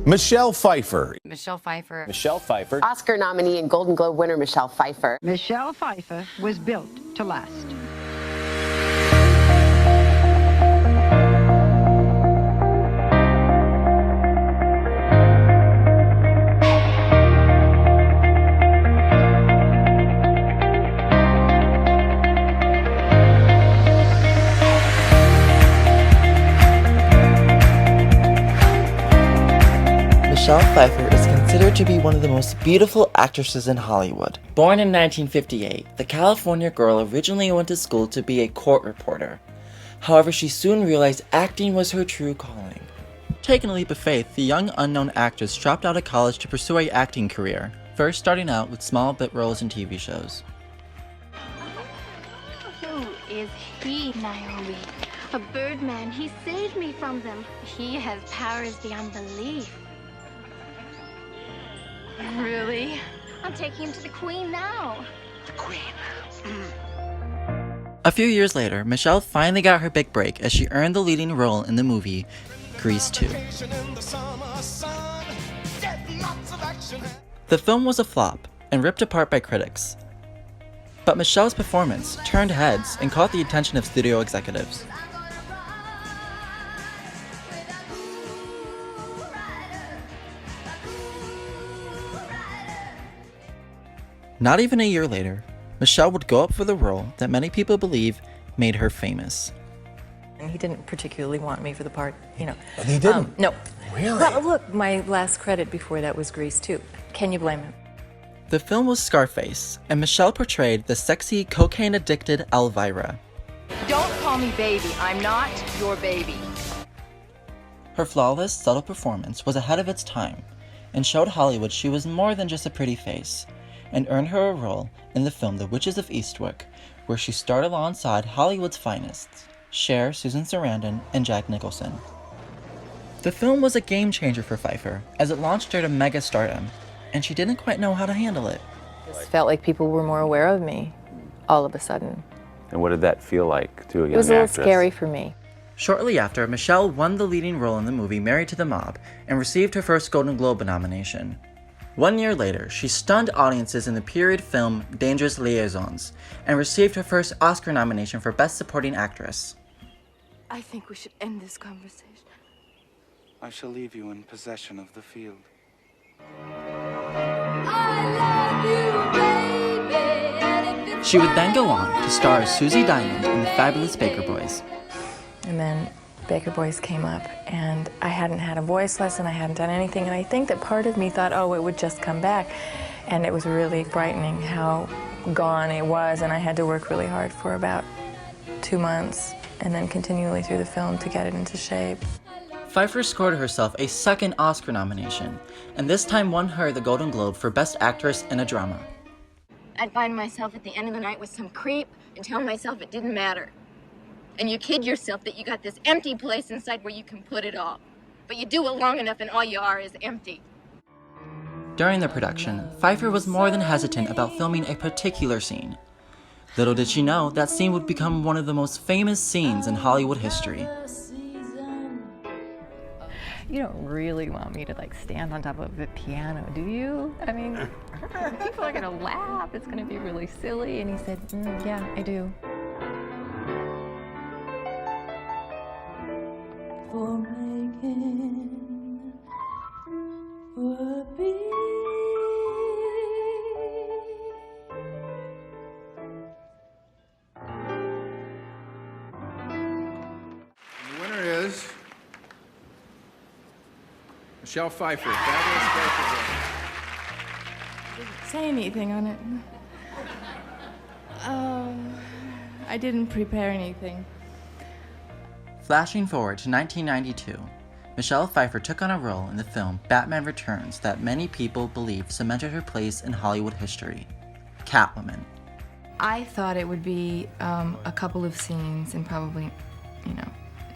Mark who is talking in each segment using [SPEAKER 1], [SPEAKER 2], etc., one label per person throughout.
[SPEAKER 1] Michelle Pfeiffer.
[SPEAKER 2] Michelle Pfeiffer.
[SPEAKER 3] Michelle Pfeiffer.
[SPEAKER 4] Oscar nominee and Golden Globe winner Michelle Pfeiffer.
[SPEAKER 5] Michelle Pfeiffer was built to last.
[SPEAKER 6] Michelle Pfeiffer is considered to be one of the most beautiful actresses in Hollywood. Born in 1958, the California girl originally went to school to be a court reporter. However, she soon realized acting was her true calling. Taking a leap of faith, the young unknown actress dropped out of college to pursue an acting career, first starting out with small bit roles in TV shows.
[SPEAKER 7] Who is he, Naomi? A birdman. He saved me from them. He has powers beyond belief. Really? I'm taking him to the Queen now.
[SPEAKER 3] The Queen.
[SPEAKER 6] A few years later, Michelle finally got her big break as she earned the leading role in the movie Grease 2. The film was a flop and ripped apart by critics. But Michelle's performance turned heads and caught the attention of studio executives. Not even a year later, Michelle would go up for the role that many people believe made her famous.
[SPEAKER 8] And he didn't particularly want me for the part, you know.
[SPEAKER 1] Oh, he didn't?
[SPEAKER 8] No.
[SPEAKER 1] Really?
[SPEAKER 8] Well, look, my last credit before that was Grease 2. Can you blame him?
[SPEAKER 6] The film was Scarface, and Michelle portrayed the sexy, cocaine-addicted Elvira.
[SPEAKER 2] Don't call me baby. I'm not your baby.
[SPEAKER 6] Her flawless, subtle performance was ahead of its time, and showed Hollywood she was more than just a pretty face, and earned her a role in the film The Witches of Eastwick, where she starred alongside Hollywood's finest, Cher, Susan Sarandon, and Jack Nicholson. The film was a game-changer for Pfeiffer, as it launched her to mega stardom, and she didn't quite know how to handle it.
[SPEAKER 8] It felt like people were more aware of me all of a sudden.
[SPEAKER 3] And what did that feel like to a young actress?
[SPEAKER 8] It was a little scary for me.
[SPEAKER 6] Shortly after, Michelle won the leading role in the movie Married to the Mob, and received her first Golden Globe nomination. 1 year later, she stunned audiences in the period film Dangerous Liaisons, and received her first Oscar nomination for Best Supporting Actress.
[SPEAKER 2] I think we should end this conversation.
[SPEAKER 9] I shall leave you in possession of the field.
[SPEAKER 6] She would then go on to star as Susie Diamond in The Fabulous Baker Boys.
[SPEAKER 8] And then Baker Boys came up, and I hadn't had a voice lesson, I hadn't done anything, and I think that part of me thought, oh, it would just come back. And it was really frightening how gone it was, and I had to work really hard for about 2 months, and then continually through the film to get it into shape.
[SPEAKER 6] Pfeiffer scored herself a second Oscar nomination, and this time won her the Golden Globe for Best Actress in a Drama.
[SPEAKER 7] I'd find myself at the end of the night with some creep and tell myself it didn't matter. And you kid yourself that you got this empty place inside where you can put it all. But you do it long enough and all you are is empty.
[SPEAKER 6] During the production, Pfeiffer was more than hesitant about filming a particular scene. Little did she know that scene would become one of the most famous scenes in Hollywood history.
[SPEAKER 10] You don't really want me to stand on top of the piano, do you? I mean, people are gonna laugh, it's gonna be really silly. And he said, yeah, I do.
[SPEAKER 11] For making a beat.
[SPEAKER 12] The winner is Michelle Pfeiffer. Fabulous Baker Boys.
[SPEAKER 13] Didn't say anything on it. I didn't prepare anything.
[SPEAKER 6] Flashing forward to 1992, Michelle Pfeiffer took on a role in the film Batman Returns that many people believe cemented her place in Hollywood history, Catwoman.
[SPEAKER 2] I thought it would be a couple of scenes and probably,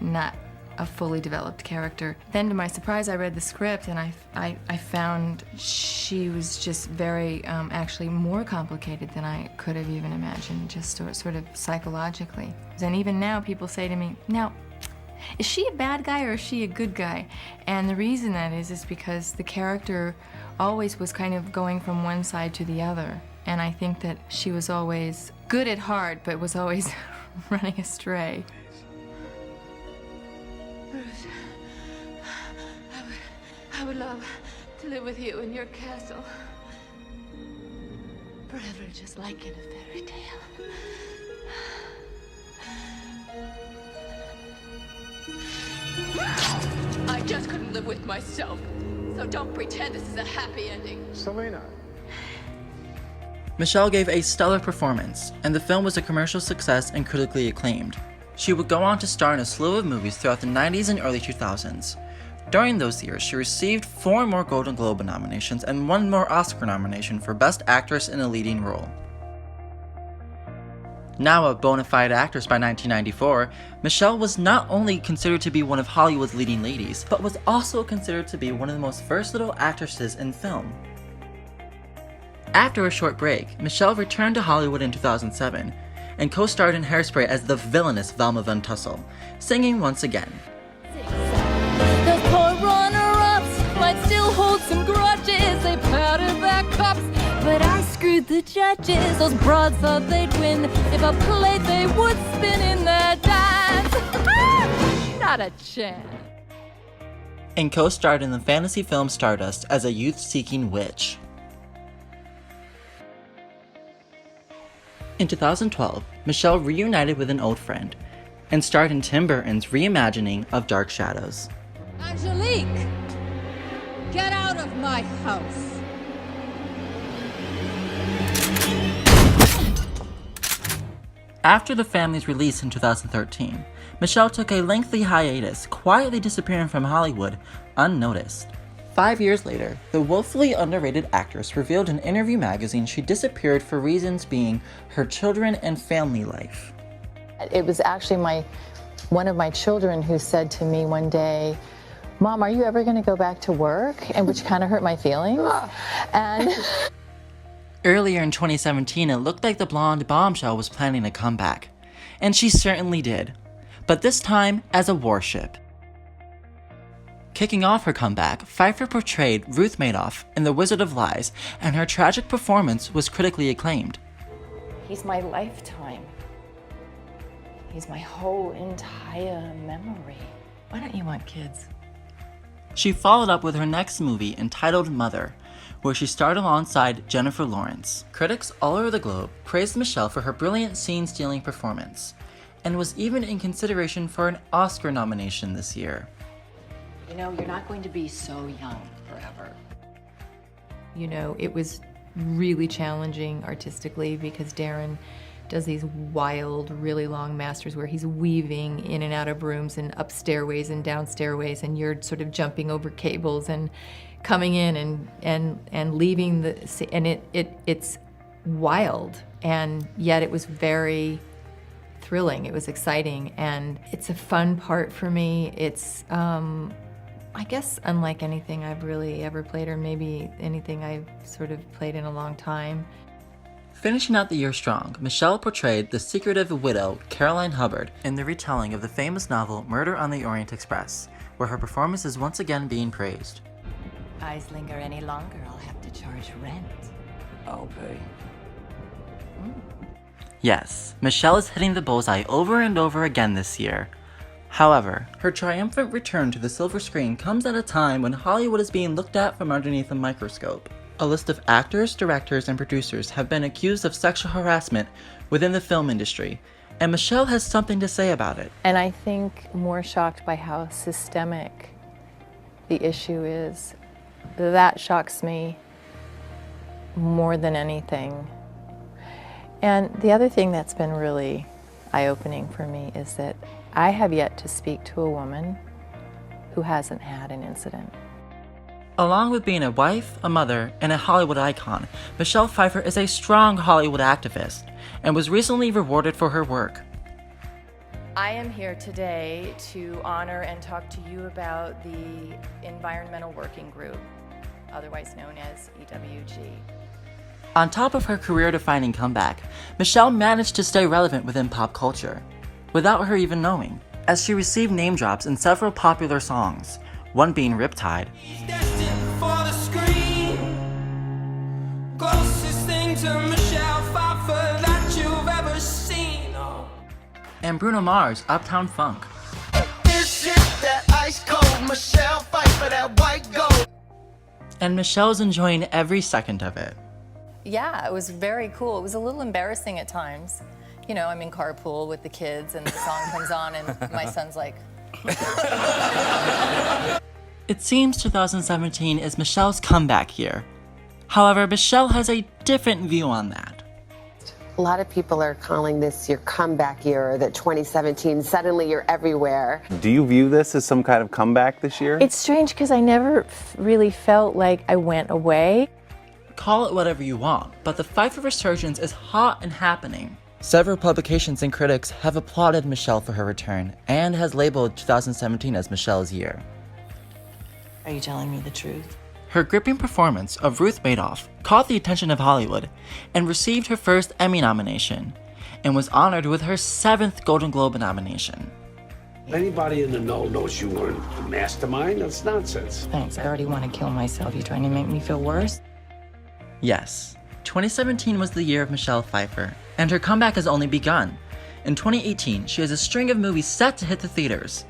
[SPEAKER 2] not a fully developed character. Then to my surprise, I read the script and I found she was just very, actually more complicated than I could have even imagined, just sort of psychologically. And even now people say to me, now, is she a bad guy or is she a good guy? And the reason that is because the character always was kind of going from one side to the other. And I think that she was always good at heart, but was always running astray.
[SPEAKER 11] Bruce, I would love to live with you in your castle. Forever, just like in a fairy tale. I just couldn't live with myself. So don't pretend this is a happy ending.
[SPEAKER 1] Selena.
[SPEAKER 6] Michelle gave a stellar performance, and the film was a commercial success and critically acclaimed. She would go on to star in a slew of movies throughout the 90s and early 2000s. During those years, she received 4 more Golden Globe nominations and 1 more Oscar nomination for Best Actress in a Leading Role. Now a bona fide actress by 1994, Michelle was not only considered to be one of Hollywood's leading ladies, but was also considered to be one of the most versatile actresses in film. After a short break, Michelle returned to Hollywood in 2007 and co-starred in Hairspray as the villainous Velma Van Tussle, singing once again.
[SPEAKER 11] Those poor runner-ups might still hold some grudges. They powdered their cups, but I screwed the judges. Those broads thought they'd win. If I played, they would spin in their dance. Not a chance.
[SPEAKER 6] And co-starred in the fantasy film Stardust as a youth-seeking witch. In 2012, Michelle reunited with an old friend and starred in Tim Burton's reimagining of Dark Shadows.
[SPEAKER 11] Angelique, get out of my house.
[SPEAKER 6] After the family's release in 2013, Michelle took a lengthy hiatus, quietly disappearing from Hollywood unnoticed. 5 years later, the woefully underrated actress revealed in Interview magazine she disappeared for reasons being her children and family life.
[SPEAKER 14] It was actually one of my children who said to me one day, "Mom, are you ever going to go back to work?" And which kind of hurt my feelings. And
[SPEAKER 6] earlier in 2017, it looked like the blonde bombshell was planning a comeback, and she certainly did, but this time as a warship. Kicking off her comeback, Pfeiffer portrayed Ruth Madoff in The Wizard of Lies, and her tragic performance was critically acclaimed.
[SPEAKER 8] He's my lifetime. He's my whole entire memory.
[SPEAKER 2] Why don't you want kids?
[SPEAKER 6] She followed up with her next movie entitled Mother, where she starred alongside Jennifer Lawrence. Critics all over the globe praised Michelle for her brilliant scene-stealing performance, and was even in consideration for an Oscar nomination this year.
[SPEAKER 10] You know, you're not going to be so young forever.
[SPEAKER 2] You know, it was really challenging artistically because Darren does these wild, really long masters where he's weaving in and out of rooms and up stairways and down stairways, and you're sort of jumping over cables and coming in and leaving the, and it's wild, and yet it was very thrilling. It was exciting, and it's a fun part for me. It's I guess unlike anything I've really ever played, or maybe anything I've sort of played in a long time.
[SPEAKER 6] Finishing out the year strong, Michelle portrayed the secretive widow Caroline Hubbard in the retelling of the famous novel Murder on the Orient Express, where her performance is once again being praised.
[SPEAKER 10] Eyes linger any longer, I'll have to charge rent.
[SPEAKER 3] I'll pay.
[SPEAKER 6] Yes, Michelle is hitting the bullseye over and over again this year. However, her triumphant return to the silver screen comes at a time when Hollywood is being looked at from underneath a microscope. A list of actors, directors, and producers have been accused of sexual harassment within the film industry, and Michelle has something to say about it.
[SPEAKER 8] And I think more shocked by how systemic the issue is. That shocks me more than anything. And the other thing that's been really eye-opening for me is that I have yet to speak to a woman who hasn't had an incident.
[SPEAKER 6] Along with being a wife, a mother, and a Hollywood icon, Michelle Pfeiffer is a strong Hollywood activist and was recently rewarded for her work.
[SPEAKER 2] I am here today to honor and talk to you about the Environmental Working Group, otherwise known as EWG.
[SPEAKER 6] On top of her career-defining comeback, Michelle managed to stay relevant within pop culture, without her even knowing. as she received name drops in several popular songs, one being Riptide, and Bruno Mars' Uptown Funk.
[SPEAKER 1] This is that ice cold Michelle Pfeiffer, that white gold.
[SPEAKER 6] And Michelle's enjoying every second of it.
[SPEAKER 8] Yeah, it was very cool. It was a little embarrassing at times. You know, I'm in carpool with the kids and the song comes on and my son's like...
[SPEAKER 6] It seems 2017 is Michelle's comeback year. However, Michelle has a different view on that.
[SPEAKER 4] A lot of people are calling this your comeback year, or that 2017, suddenly you're everywhere.
[SPEAKER 3] Do you view this as some kind of comeback this year?
[SPEAKER 8] It's strange because I never really felt like I went away.
[SPEAKER 6] Call it whatever you want, but the Pfeiffer resurgence is hot and happening. Several publications and critics have applauded Michelle for her return and has labeled 2017 as Michelle's year.
[SPEAKER 8] Are you telling me the truth?
[SPEAKER 6] Her gripping performance of Ruth Madoff caught the attention of Hollywood and received her first Emmy nomination, and was honored with her 7th Golden Globe nomination.
[SPEAKER 15] Anybody in the know knows you weren't the mastermind. That's nonsense.
[SPEAKER 8] Thanks, I already want to kill myself. You trying to make me feel worse?
[SPEAKER 6] Yes, 2017 was the year of Michelle Pfeiffer, and her comeback has only begun. In 2018, she has a string of movies set to hit the theaters,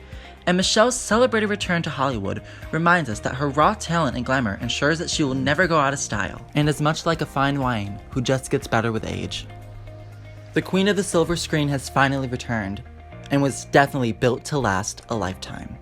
[SPEAKER 6] and Michelle's celebrated return to Hollywood reminds us that her raw talent and glamour ensures that she will never go out of style, and is much like a fine wine who just gets better with age. The Queen of the Silver Screen has finally returned, and was definitely built to last a lifetime.